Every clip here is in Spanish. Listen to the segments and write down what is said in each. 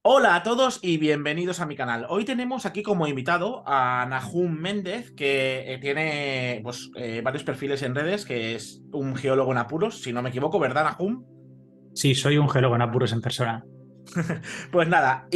Hola a todos y bienvenidos a mi canal. Hoy tenemos aquí como invitado a Nahum Méndez, que tiene varios perfiles en redes, que es un geólogo en apuros, si no me equivoco, ¿verdad, Nahum? Sí, soy un geólogo en apuros en persona. Pues nada,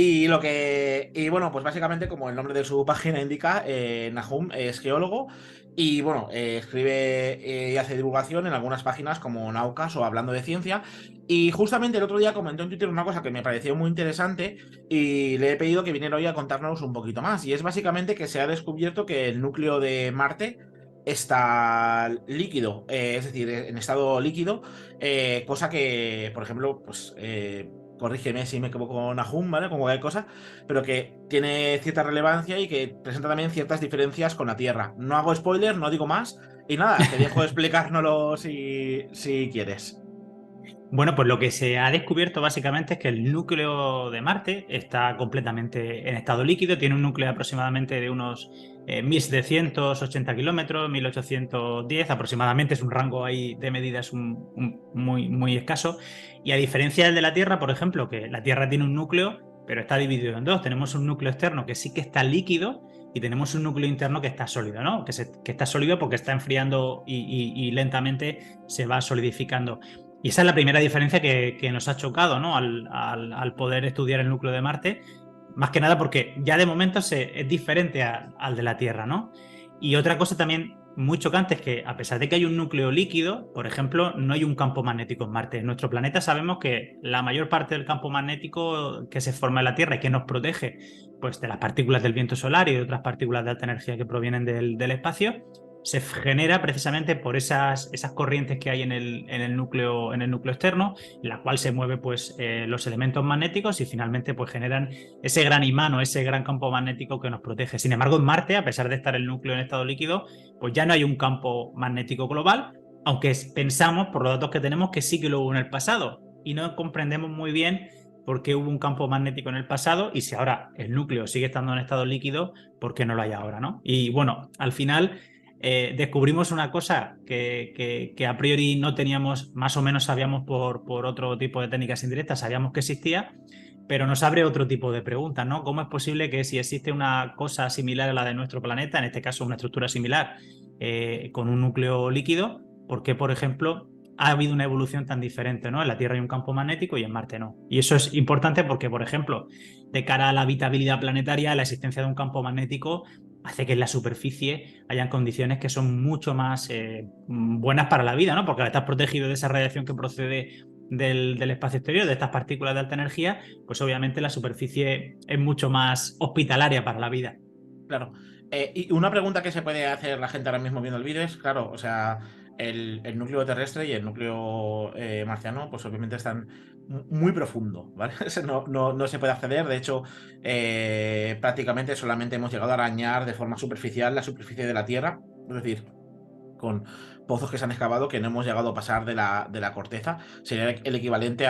bueno, pues básicamente como el nombre de su página indica, Nahum es geólogo y bueno, escribe y hace divulgación en algunas páginas como Naucas o Hablando de Ciencia. Y justamente el otro día comentó en Twitter una cosa que me pareció muy interesante y le he pedido que viniera hoy a contárnoslo un poquito más. Y es básicamente que se ha descubierto que el núcleo de Marte está líquido, es decir, en estado líquido, cosa que, por ejemplo, corrígeme si me equivoco, Nahum, ¿vale? Como cualquier cosa, pero que tiene cierta relevancia y que presenta también ciertas diferencias con la Tierra. No hago spoiler, no digo más, y nada, te dejo explicárnoslo si quieres. Bueno, pues lo que se ha descubierto básicamente es que el núcleo de Marte está completamente en estado líquido, tiene un núcleo aproximadamente de unos 1.780 kilómetros, 1.810 aproximadamente, es un rango ahí de medidas muy, muy escaso. Y a diferencia del de la Tierra, por ejemplo, que la Tierra tiene un núcleo, pero está dividido en dos. Tenemos un núcleo externo que sí que está líquido y tenemos un núcleo interno que está sólido, ¿no? Que está sólido porque está enfriando y lentamente se va solidificando. Y esa es la primera diferencia que nos ha chocado, ¿no? Al poder estudiar el núcleo de Marte, más que nada porque ya de momento es diferente al de la Tierra, ¿no? Y otra cosa también muy chocante es que a pesar de que hay un núcleo líquido, por ejemplo, no hay un campo magnético en Marte. En nuestro planeta sabemos que la mayor parte del campo magnético que se forma en la Tierra y que nos protege pues, de las partículas del viento solar y de otras partículas de alta energía que provienen del espacio, se genera precisamente por esas corrientes que hay en el núcleo externo, en la cual se mueven pues, los elementos magnéticos y finalmente pues, generan ese gran imán o ese gran campo magnético que nos protege. Sin embargo, en Marte, a pesar de estar el núcleo en estado líquido, pues ya no hay un campo magnético global, aunque pensamos, por los datos que tenemos, que sí que lo hubo en el pasado y no comprendemos muy bien por qué hubo un campo magnético en el pasado y si ahora el núcleo sigue estando en estado líquido, ¿por qué no lo hay ahora, ¿no? Y bueno, al final descubrimos una cosa que a priori no teníamos, más o menos sabíamos por otro tipo de técnicas indirectas, sabíamos que existía, pero nos abre otro tipo de preguntas, ¿no? ¿Cómo es posible que si existe una cosa similar a la de nuestro planeta, en este caso una estructura similar, con un núcleo líquido, por qué, por ejemplo, ha habido una evolución tan diferente, ¿no? En la Tierra hay un campo magnético y en Marte no. Y eso es importante porque, por ejemplo, de cara a la habitabilidad planetaria, la existencia de un campo magnético hace que en la superficie hayan condiciones que son mucho más buenas para la vida, ¿no? Porque al estar protegido de esa radiación que procede del espacio exterior, de estas partículas de alta energía, pues obviamente la superficie es mucho más hospitalaria para la vida. Claro. Y una pregunta que se puede hacer la gente ahora mismo viendo el vídeo es, claro, o sea, el núcleo terrestre y el núcleo marciano, pues obviamente están muy profundo, ¿vale? Eso no se puede acceder. De hecho, prácticamente solamente hemos llegado a arañar de forma superficial la superficie de la Tierra. Es decir, con pozos que se han excavado que no hemos llegado a pasar de la corteza. Sería el equivalente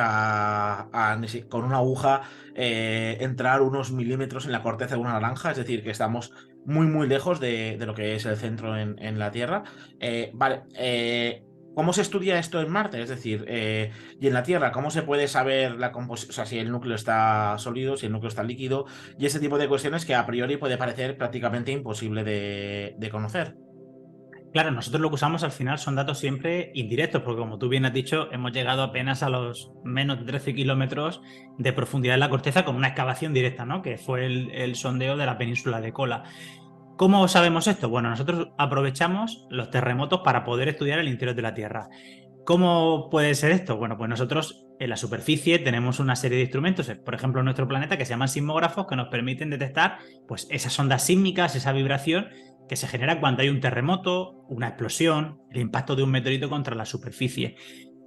con una aguja entrar unos milímetros en la corteza de una naranja, es decir, que estamos muy, muy lejos de lo que es el centro en la Tierra. Vale, ¿cómo se estudia esto en Marte? Es decir, y en la Tierra, ¿cómo se puede saber la composición, o sea, si el núcleo está sólido, si el núcleo está líquido, y ese tipo de cuestiones que a priori puede parecer prácticamente imposible de conocer? Claro, nosotros lo que usamos al final son datos siempre indirectos, porque como tú bien has dicho, hemos llegado apenas a los menos de 13 kilómetros de profundidad en la corteza con una excavación directa, ¿no? Que fue el sondeo de la península de Kola. ¿Cómo sabemos esto? Bueno, nosotros aprovechamos los terremotos para poder estudiar el interior de la Tierra. ¿Cómo puede ser esto? Bueno, pues nosotros en la superficie tenemos una serie de instrumentos, por ejemplo en nuestro planeta, que se llaman sismógrafos, que nos permiten detectar pues, esas ondas sísmicas, esa vibración que se genera cuando hay un terremoto, una explosión, el impacto de un meteorito contra la superficie.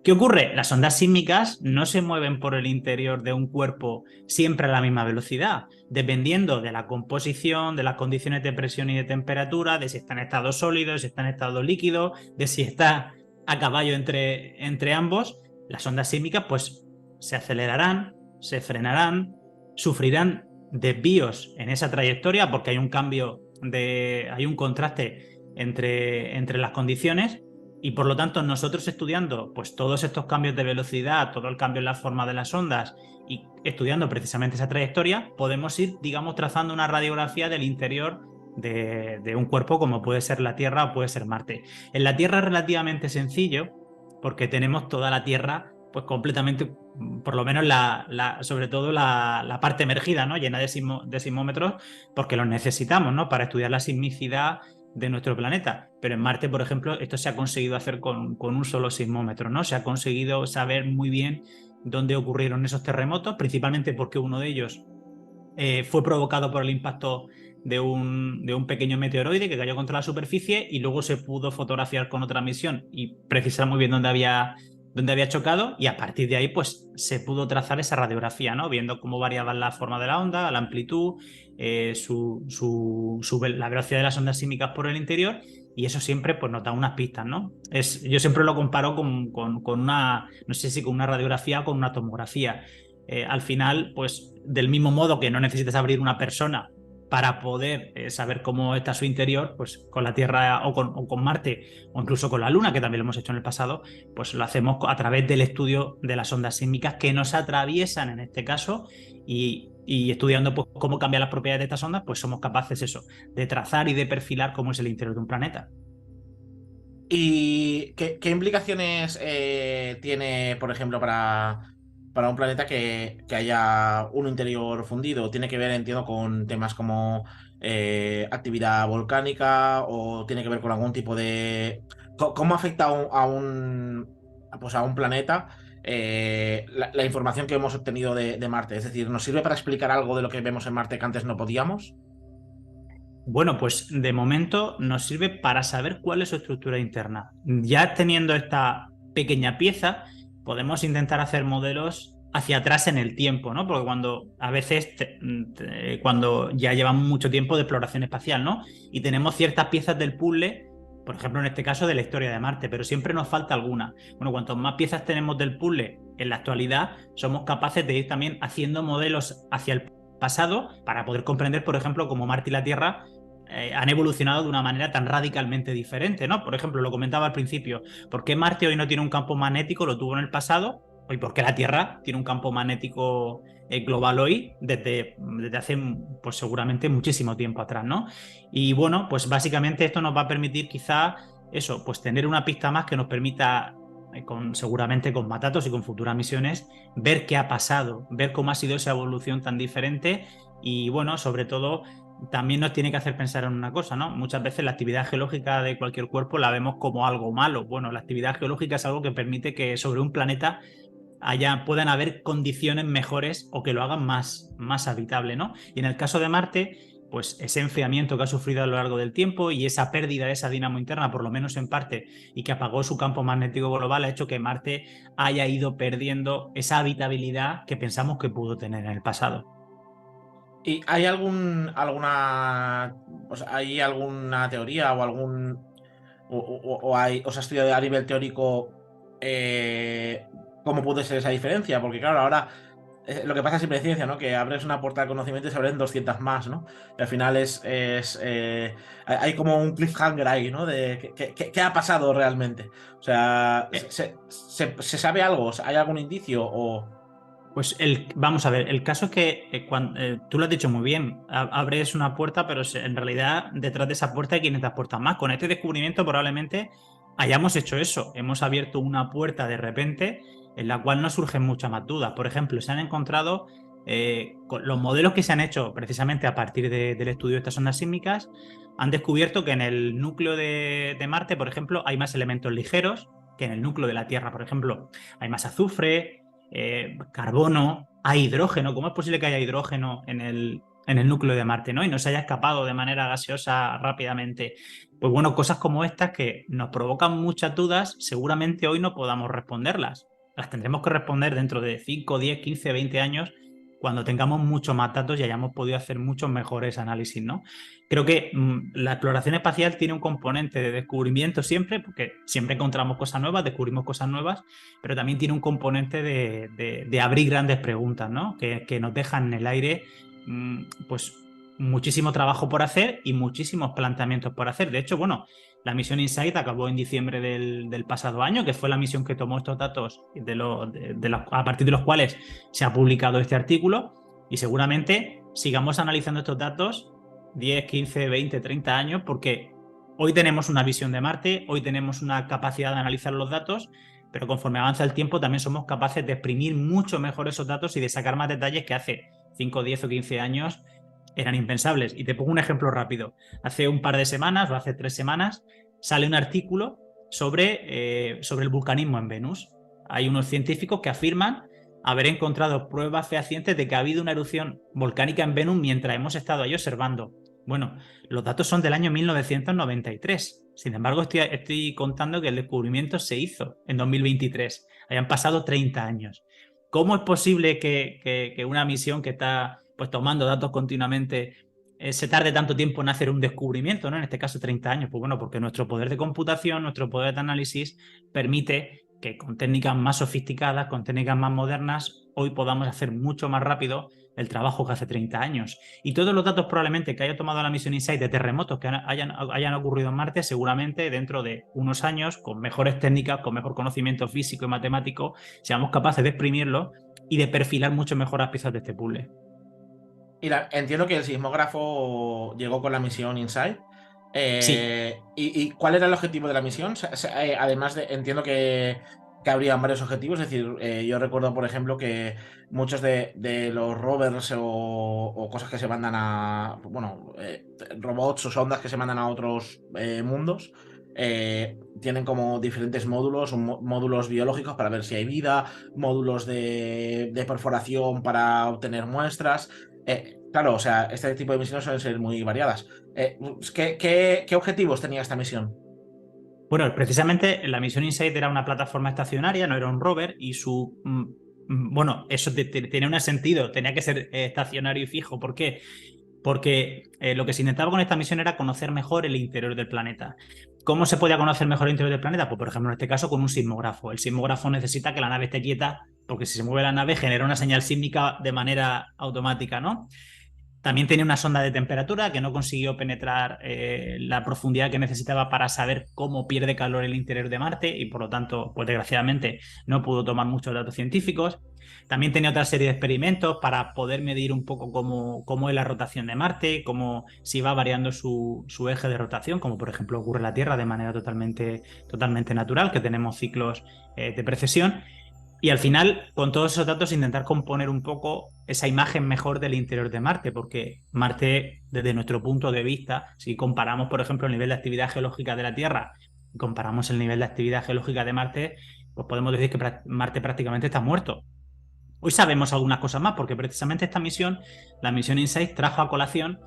¿Qué ocurre? Las ondas sísmicas no se mueven por el interior de un cuerpo siempre a la misma velocidad, dependiendo de la composición, de las condiciones de presión y de temperatura, de si está en estado sólido, de si está en estado líquido, de si está a caballo entre ambos. Las ondas sísmicas pues se acelerarán, se frenarán, sufrirán desvíos en esa trayectoria porque hay un cambio hay un contraste entre las condiciones Y por lo tanto, nosotros estudiando pues, todos estos cambios de velocidad, todo el cambio en la forma de las ondas y estudiando precisamente esa trayectoria, podemos ir, digamos, trazando una radiografía del interior de un cuerpo como puede ser la Tierra o puede ser Marte. En la Tierra es relativamente sencillo porque tenemos toda la Tierra pues completamente, por lo menos sobre todo la parte emergida, ¿no? Llena de sismómetros, porque los necesitamos, ¿no? Para estudiar la sismicidad de nuestro planeta. Pero en Marte, por ejemplo, esto se ha conseguido hacer con un solo sismómetro, ¿no? Se ha conseguido saber muy bien dónde ocurrieron esos terremotos, principalmente porque uno de ellos fue provocado por el impacto de un pequeño meteoroide que cayó contra la superficie y luego se pudo fotografiar con otra misión y precisar muy bien dónde había chocado, y a partir de ahí pues se pudo trazar esa radiografía, ¿no? Viendo cómo variaba la forma de la onda, la amplitud, la velocidad de las ondas sísmicas por el interior, y eso siempre pues nos da unas pistas, ¿no? Yo siempre lo comparo con una, no sé si con una radiografía o con una tomografía. Al final, pues del mismo modo que no necesitas abrir una persona para poder saber cómo está su interior, pues con la Tierra o con Marte o incluso con la Luna, que también lo hemos hecho en el pasado, pues lo hacemos a través del estudio de las ondas sísmicas que nos atraviesan en este caso, y estudiando pues, cómo cambian las propiedades de estas ondas, pues somos capaces eso, de trazar y de perfilar cómo es el interior de un planeta. ¿Y qué implicaciones tiene, por ejemplo, para un planeta que haya un interior fundido? ¿Tiene que ver, entiendo, con temas como actividad volcánica o tiene que ver con algún tipo de... ¿Cómo afecta pues a un planeta la información que hemos obtenido de Marte? Es decir, ¿nos sirve para explicar algo de lo que vemos en Marte que antes no podíamos? Bueno, pues de momento nos sirve para saber cuál es su estructura interna. Ya teniendo esta pequeña pieza, podemos intentar hacer modelos hacia atrás en el tiempo, ¿no? Porque cuando ya llevamos mucho tiempo de exploración espacial, ¿no? Y tenemos ciertas piezas del puzzle, por ejemplo, en este caso de la historia de Marte, pero siempre nos falta alguna. Bueno, cuanto más piezas tenemos del puzzle en la actualidad, somos capaces de ir también haciendo modelos hacia el pasado para poder comprender, por ejemplo, cómo Marte y la Tierra han evolucionado de una manera tan radicalmente diferente, ¿no? Por ejemplo, lo comentaba al principio, ¿por qué Marte hoy no tiene un campo magnético? Lo tuvo en el pasado. ¿Y por qué la Tierra tiene un campo magnético global hoy desde hace pues seguramente muchísimo tiempo atrás, ¿no? Y bueno, pues básicamente esto nos va a permitir quizá eso, pues tener una pista más que nos permita seguramente con más datos y con futuras misiones, ver qué ha pasado, ver cómo ha sido esa evolución tan diferente, y bueno, sobre todo también nos tiene que hacer pensar en una cosa, ¿no? Muchas veces la actividad geológica de cualquier cuerpo la vemos como algo malo. Bueno, la actividad geológica es algo que permite que sobre un planeta puedan haber condiciones mejores o que lo hagan más habitable, ¿no? Y en el caso de Marte, pues ese enfriamiento que ha sufrido a lo largo del tiempo y esa pérdida de esa dinamo interna, por lo menos en parte, y que apagó su campo magnético global, ha hecho que Marte haya ido perdiendo esa habitabilidad que pensamos que pudo tener en el pasado. ¿Y hay hay alguna teoría o o se ha estudiado a nivel teórico eh, cómo puede ser esa diferencia? Porque claro, ahora lo que pasa siempre en ciencia, ¿no? Que abres una puerta de conocimiento y se abren 200 más, ¿no? Y al final hay como un cliffhanger ahí, ¿no? De qué ha pasado realmente. O sea, ¿se sabe algo? ¿Hay algún indicio? Pues vamos a ver, el caso es que tú lo has dicho muy bien, abres una puerta, pero en realidad detrás de esa puerta hay 500 puertas más. Con este descubrimiento probablemente hayamos hecho eso, hemos abierto una puerta de repente en la cual nos surgen muchas más dudas. Por ejemplo, se han encontrado con los modelos que se han hecho precisamente a partir del estudio de estas ondas sísmicas, han descubierto que en el núcleo de Marte, por ejemplo, hay más elementos ligeros que en el núcleo de la Tierra. Por ejemplo, hay más azufre, carbono, hay hidrógeno. ¿Cómo es posible que haya hidrógeno en el núcleo de Marte, ¿no? Y no se haya escapado de manera gaseosa rápidamente? Pues bueno, cosas como estas que nos provocan muchas dudas, seguramente hoy no podamos responderlas. Las tendremos que responder dentro de 5, 10, 15, 20 años, cuando tengamos muchos más datos y hayamos podido hacer muchos mejores análisis, ¿no? Creo que la exploración espacial tiene un componente de descubrimiento siempre, porque siempre encontramos cosas nuevas, descubrimos cosas nuevas, pero también tiene un componente de abrir grandes preguntas, ¿no? Que nos dejan en el aire, pues muchísimo trabajo por hacer y muchísimos planteamientos por hacer. De hecho, bueno, la misión InSight acabó en diciembre del pasado año, que fue la misión que tomó estos datos a partir de los cuales se ha publicado este artículo, y seguramente sigamos analizando estos datos 10, 15, 20, 30 años, porque hoy tenemos una visión de Marte, hoy tenemos una capacidad de analizar los datos, pero conforme avanza el tiempo también somos capaces de exprimir mucho mejor esos datos y de sacar más detalles que hace 5, 10 o 15 años eran impensables. Y te pongo un ejemplo rápido. Hace un par de semanas o hace 3 semanas sale un artículo sobre el vulcanismo en Venus. Hay unos científicos que afirman haber encontrado pruebas fehacientes de que ha habido una erupción volcánica en Venus mientras hemos estado ahí observando. Bueno, los datos son del año 1993. Sin embargo, estoy contando que el descubrimiento se hizo en 2023. Hayan pasado 30 años. ¿Cómo es posible que una misión que está pues tomando datos continuamente se tarde tanto tiempo en hacer un descubrimiento, ¿no? En este caso 30 años? Pues bueno, porque nuestro poder de computación, nuestro poder de análisis permite que con técnicas más sofisticadas, con técnicas más modernas, hoy podamos hacer mucho más rápido el trabajo que hace 30 años. Y todos los datos probablemente que haya tomado la misión InSight de terremotos que hayan ocurrido en Marte, seguramente dentro de unos años, con mejores técnicas, con mejor conocimiento físico y matemático, seamos capaces de exprimirlo y de perfilar mucho mejor las piezas de este puzzle. Y entiendo que el sismógrafo llegó con la misión InSight. Sí. ¿Y cuál era el objetivo de la misión? Además de, entiendo que habrían varios objetivos. Es decir, yo recuerdo, por ejemplo, que muchos de los rovers o cosas que se mandan a, bueno, robots o sondas que se mandan a otros mundos, tienen como diferentes módulos, módulos biológicos para ver si hay vida, módulos de perforación para obtener muestras. Claro, o sea, este tipo de misiones suelen ser muy variadas. ¿Qué objetivos tenía esta misión? Bueno, precisamente la misión InSight era una plataforma estacionaria, no era un rover, y bueno, eso tenía un sentido, tenía que ser estacionario y fijo. ¿Por qué? Porque lo que se intentaba con esta misión era conocer mejor el interior del planeta. ¿Cómo se podía conocer mejor el interior del planeta? Pues, por ejemplo, en este caso, con un sismógrafo. El sismógrafo necesita que la nave esté quieta, porque si se mueve la nave genera una señal sísmica de manera automática, ¿no? También tenía una sonda de temperatura que no consiguió penetrar la profundidad que necesitaba para saber cómo pierde calor el interior de Marte, y por lo tanto, pues desgraciadamente, no pudo tomar muchos datos científicos. También tenía otra serie de experimentos para poder medir un poco cómo es la rotación de Marte, cómo si va variando su eje de rotación, como por ejemplo ocurre en la Tierra de manera totalmente natural, que tenemos ciclos de precesión. Y al final, con todos esos datos, intentar componer un poco esa imagen mejor del interior de Marte, porque Marte, desde nuestro punto de vista, si comparamos, por ejemplo, el nivel de actividad geológica de la Tierra y comparamos el nivel de actividad geológica de Marte, pues podemos decir que Marte prácticamente está muerto. Hoy sabemos algunas cosas más, porque precisamente esta misión, la misión InSight, trajo a colación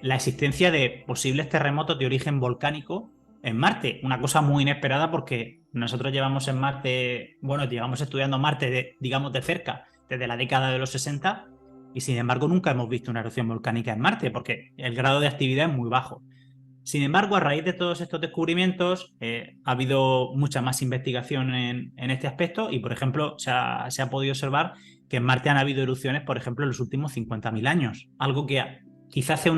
la existencia de posibles terremotos de origen volcánico en Marte. Una cosa muy inesperada, porque nosotros llevamos en Marte, bueno, llevamos estudiando Marte, digamos, de cerca, desde la década de los 60, y sin embargo nunca hemos visto una erupción volcánica en Marte, porque el grado de actividad es muy bajo. Sin embargo, a raíz de todos estos descubrimientos, ha habido mucha más investigación en este aspecto, y, por ejemplo, se ha podido observar que en Marte han habido erupciones, por ejemplo, en los últimos 50.000 años. Algo que quizá hace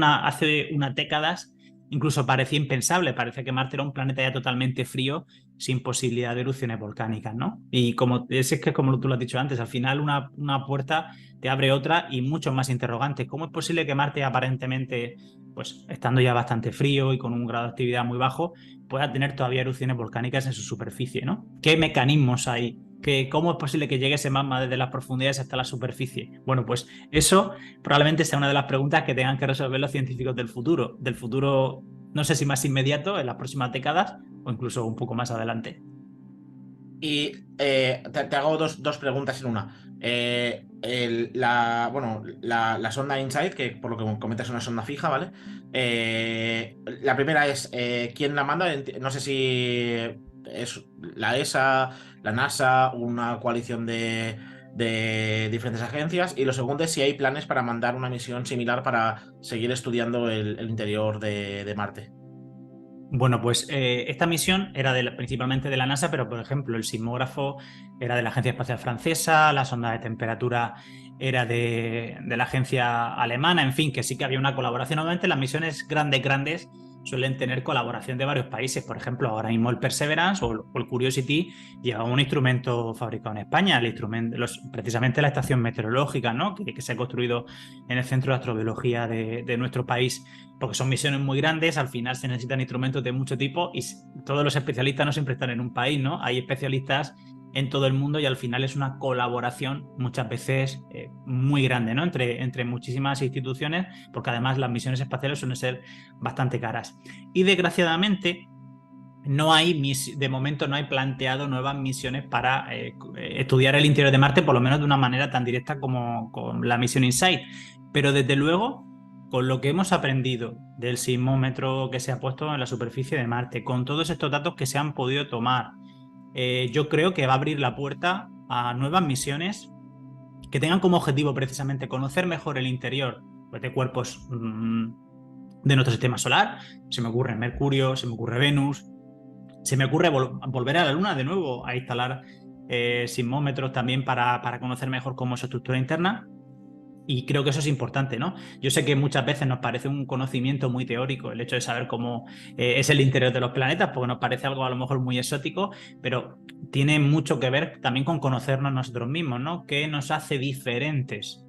unas décadas incluso parecía impensable. Parece que Marte era un planeta ya totalmente frío, sin posibilidad de erupciones volcánicas, ¿no? Y es que como tú lo has dicho antes, al final una puerta te abre otra y muchos más interrogantes. ¿Cómo es posible que Marte, aparentemente, pues estando ya bastante frío y con un grado de actividad muy bajo, pueda tener todavía erupciones volcánicas en su superficie, ¿no? ¿Qué mecanismos hay? ¿Cómo es posible que llegue ese magma desde las profundidades hasta la superficie? Bueno, pues eso probablemente sea una de las preguntas que tengan que resolver los científicos del futuro, no sé si más inmediato, en las próximas décadas, o incluso un poco más adelante. Y te hago dos preguntas en una. La sonda InSight, que por lo que comentas es una sonda fija, ¿vale? La primera es, ¿quién la manda? No sé si es la ESA, la NASA, una coalición de diferentes agencias. Y lo segundo es si hay planes para mandar una misión similar para seguir estudiando el interior de Marte. Bueno, pues esta misión era principalmente de la NASA, pero por ejemplo el sismógrafo era de la Agencia Espacial Francesa, la sonda de temperatura era de la agencia alemana, en fin, que sí que había una colaboración. Obviamente las misiones grandes suelen tener colaboración de varios países. Por ejemplo, ahora mismo el Perseverance o el Curiosity lleva un instrumento fabricado en España, precisamente la estación meteorológica, ¿no? que se ha construido en el Centro de Astrobiología de nuestro país, porque son misiones muy grandes, al final se necesitan instrumentos de mucho tipo y todos los especialistas no siempre están en un país, ¿no? Hay especialistas en todo el mundo y al final es una colaboración muchas veces muy grande, ¿no? Entre muchísimas instituciones, porque además las misiones espaciales suelen ser bastante caras. Y desgraciadamente de momento no hay planteado nuevas misiones para estudiar el interior de Marte, por lo menos de una manera tan directa como con la misión InSight. Pero desde luego, con lo que hemos aprendido del sismómetro que se ha puesto en la superficie de Marte, con todos estos datos que se han podido tomar, yo creo que va a abrir la puerta a nuevas misiones que tengan como objetivo precisamente conocer mejor el interior, pues, de cuerpos de nuestro sistema solar. Se me ocurre Mercurio, se me ocurre Venus, se me ocurre volver a la Luna de nuevo, a instalar sismómetros también para conocer mejor cómo es su estructura interna. Y creo que eso es importante, ¿no? Yo sé que muchas veces nos parece un conocimiento muy teórico el hecho de saber cómo es el interior de los planetas, porque nos parece algo a lo mejor muy exótico, pero tiene mucho que ver también con conocernos nosotros mismos, ¿no? ¿Qué nos hace diferentes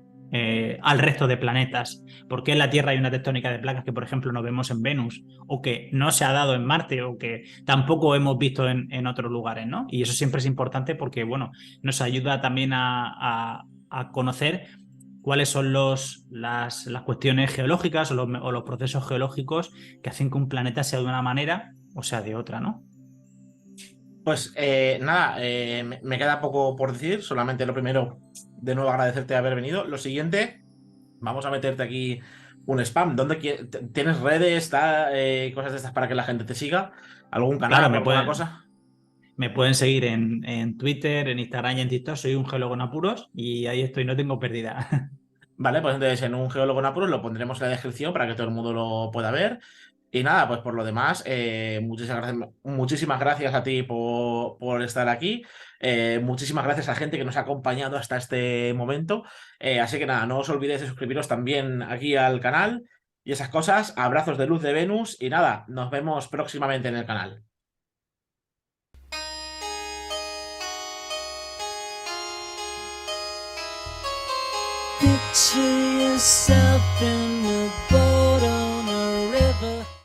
al resto de planetas? ¿Por qué en la Tierra hay una tectónica de placas que, por ejemplo, no vemos en Venus o que no se ha dado en Marte o que tampoco hemos visto en otros lugares, ¿no? Y eso siempre es importante porque, bueno, nos ayuda también a conocer cuáles son las cuestiones geológicas o los procesos geológicos que hacen que un planeta sea de una manera o sea de otra, ¿no? Pues nada, me queda poco por decir, solamente lo primero, de nuevo agradecerte haber venido. Lo siguiente, vamos a meterte aquí un spam. ¿Tienes redes, cosas de estas para que la gente te siga? ¿Algún Claro, canal o alguna cosa? me pueden seguir en Twitter, en Instagram y en TikTok. Soy un geólogo en apuros y ahí estoy, no tengo pérdida. Vale, pues entonces en un geólogo en apuros lo pondremos en la descripción para que todo el mundo lo pueda ver. Y nada, pues por lo demás, muchísimas gracias a ti por estar aquí. Muchísimas gracias a la gente que nos ha acompañado hasta este momento. Así que nada, no os olvidéis de suscribiros también aquí al canal y esas cosas. Abrazos de luz de Venus y nada, nos vemos próximamente en el canal. Picture yourself in